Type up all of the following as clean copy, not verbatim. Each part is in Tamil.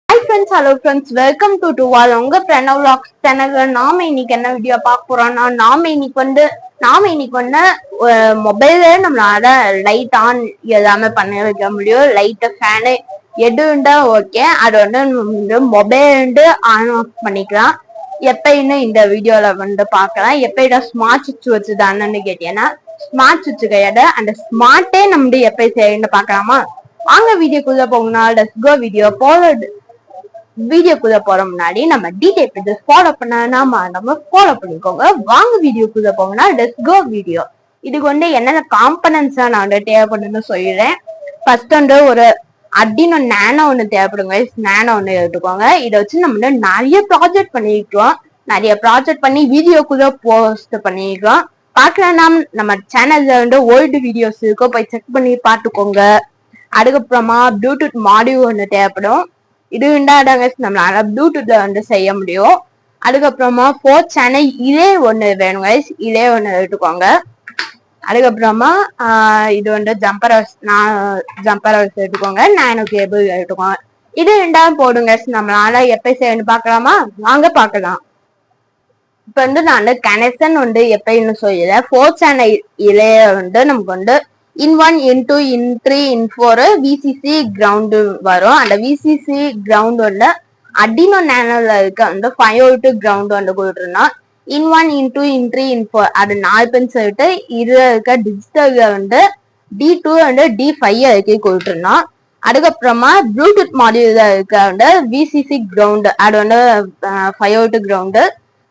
Hi friends, hello friends, welcome to Tuval. உங்க பிரணவ் vlogs சேனல்ல நாம இன்னைக்கு என்ன வீடியோ பார்க்க போறோம்னா நாம இன்னைக்கு வந்து மொபைல்ல நம்மளால லைட் ஆன் எல்லாமே பண்ண வைக்க முடியும். லைட் ஃபேனு எதுண்டா ஓகே, அது வந்து மொபைல் ஆன் ஆஃப் பண்ணிக்கலாம். எப்பயுன்னு இந்த வீடியோல வந்து பார்க்கலாம். எப்பயுடா ஸ்மார்ட் சுவிட்ச் வச்சுதானு கேட்டீங்கன்னா ஸ்மார்ட் சுவிட்ச் கிடையாது. அந்த ஸ்மார்ட்டே நம்ம எப்ப செய்யணும்னு பார்க்கலாமா? வாங்க வீடியோக்குள்ள போகணும். Let's go video forward. வீடியோக்குள்ள போற முன்னாடி நம்ம டீடைல் ஃபாலோ பண்ணா நம்ம ஃபாலோ பண்ணிக்கோங்க. வாங்க வீடியோக்குள்ள போங்கன்னா லெட்ஸ் கோ வீடியோ. இதுக்கு வந்து என்னென்ன காம்பனன்ஸ் நான் வந்து தேவைப்படுன்னு சொல்லிடுறேன். ஃபர்ஸ்ட் வந்து ஒரு Arduino Nano ஒன்று தேவைப்படுங்க. நானோ ஒன்று எடுத்துக்கோங்க. இதை வச்சு நம்ம வந்து நிறைய ப்ராஜெக்ட் பண்ணிருக்கோம். நிறைய ப்ராஜெக்ட் பண்ணி வீடியோக்குள்ள போஸ்ட் பண்ணிருக்கோம். பார்க்கலன்னா நம்ம சேனல்ல வந்து ஓல்டு வீடியோஸ் இருக்கோ, போய் செக் பண்ணி பார்த்துக்கோங்க. அதுக்கப்புறமா ப்ளூடூத் மாடியூல் ஒன்று தேவைப்படும். இது இண்டாடாங்க நம்மளால ப்ளூடூத்ல வந்து செய்ய முடியும். அதுக்கப்புறமா 4 சேனல் இதே ஒண்ணு வேணுங்க. இதே ஒண்ணு எடுத்துக்கோங்க. அதுக்கப்புறமா இது வந்து ஜம்பர் ஹவுஸ் எடுத்துக்கோங்க. நானோ கேபிள் எடுத்துக்கோங்க. இது ரெண்டாவது போடுங்க. நம்மளால எப்ப செய்யணும் பார்க்கலாமா? வாங்க பார்க்கலாம். இப்ப வந்து நான் கனெக்ஷன் வந்து எப்பன்னு சொல்லல. 4 சேனல் இதே வந்து நமக்கு வந்து in1 in2 in3 in4 விசிசி ground வரும். அந்த விசிசி கிரவுண்ட் வந்து Arduino Nanoல இருக்க வந்து 5 volt கிரவுண்ட் வந்து கொடுத்துருந்தோம். in1 in2 in3 in4 அது 4 பின் சொல்லிட்டு இதுல இருக்க டிஜிட்டல்ல வந்து D2 வந்து D5 இறக்கி கொடுத்துருந்தோம். அதுக்கப்புறமா ப்ளூடூத் மாடியூல்ல இருக்க வந்து விசிசி கிரவுண்ட் அது வந்து 5 volt கிரவுண்டு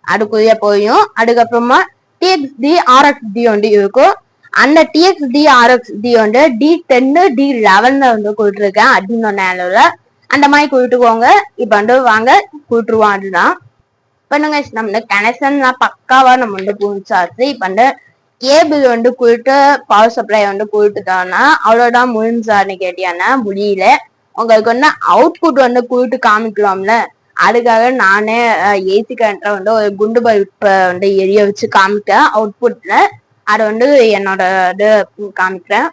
அதுக்குரிய போயும். அதுக்கப்புறமா TXD RXD வந்து இருக்கும். அந்த TXD RXD வந்து D10 D11 வந்து கொடுத்துருக்கேன் Arduino Nanoல. அந்த மாதிரி கொடுத்துக்கோங்க. இப்ப வந்து வாங்க கொடுத்துருவோம். அதுதான் பண்ணுங்க. நம்ம கனெக்ஷன்லாம் பக்காவா நம்ம வந்து புரிஞ்சாச்சு. இப்ப வந்து கேபிள் வந்து கொடுத்து பவர் சப்ளை வந்து கொடுத்துட்டோம்னா அவ்வளவுதான் முடிஞ்சான்னு கேட்டியானா முடியல. உங்களுக்கு வந்து அவுட்புட் வந்து கொடுத்து காமிக்கலாம்ல. அதுக்காக நானே ஏசி கரண்ட்ல வந்து ஒரு குண்டு பல்ப வந்து எரிய வச்சு காமிக்கிறேன் அவுட்புட்ல. அதை வந்து என்னோட இது காமிக்கிறேன்.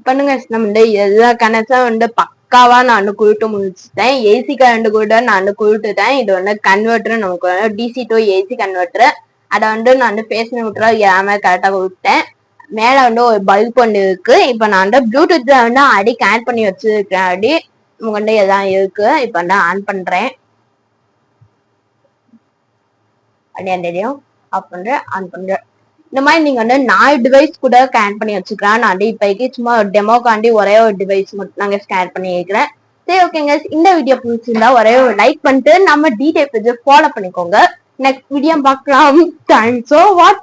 பண்ணுங்க. நம்ம வந்து எல்லா கனெக்ஷன் வந்து பக்காவா நான் கொடுத்து முடிச்சுட்டேன். ஏசி கரண்ட் கூட நான் கொடுத்துட்டேன். இது வந்து கன்வெர்டர், நமக்கு வந்து DC to AC கன்வெர்டர். அதை வந்து நான் வந்து பேஸ் நியூட்ரா எல்லாமே கரெக்டா கொடுத்தேன். மேல வந்து ஒரு பல்ப் ஒன்று இருக்கு. இப்ப நான் வந்து ப்ளூடூத்ல வந்து அடி கனெக்ட் பண்ணி வச்சிருக்கேன். அடி நமக்கு வந்து எல்லாம் இருக்கு. இப்ப வந்து ஆன் பண்றேன். அப்படியே தெரியும். ஆஃப் பண்றேன், ஆன் பண்றேன். இந்த மாதிரி நீங்க வந்து 4 டிவைஸ் கூட ஸ்கேன் பண்ணி வச்சுக்கலாம். நான் வந்து இப்போதைக்கு சும்மா ஒரு டெமோக்காண்டி ஒரே ஒரு டிவைஸ் மட்டும் நாங்க ஸ்கேன் பண்ணி வைக்கிறேன். சரி ஓகேங்க. இந்த வீடியோ பிடிச்சிருந்தா ஒரே ஒரு லைக் பண்ணிட்டு நம்ம டீடைல் ஃபாலோ பண்ணிக்கோங்க. நெக்ஸ்ட் வீடியோ பார்க்கலாம். தேங்க்ஸ் ஃபார் வாட்சிங்.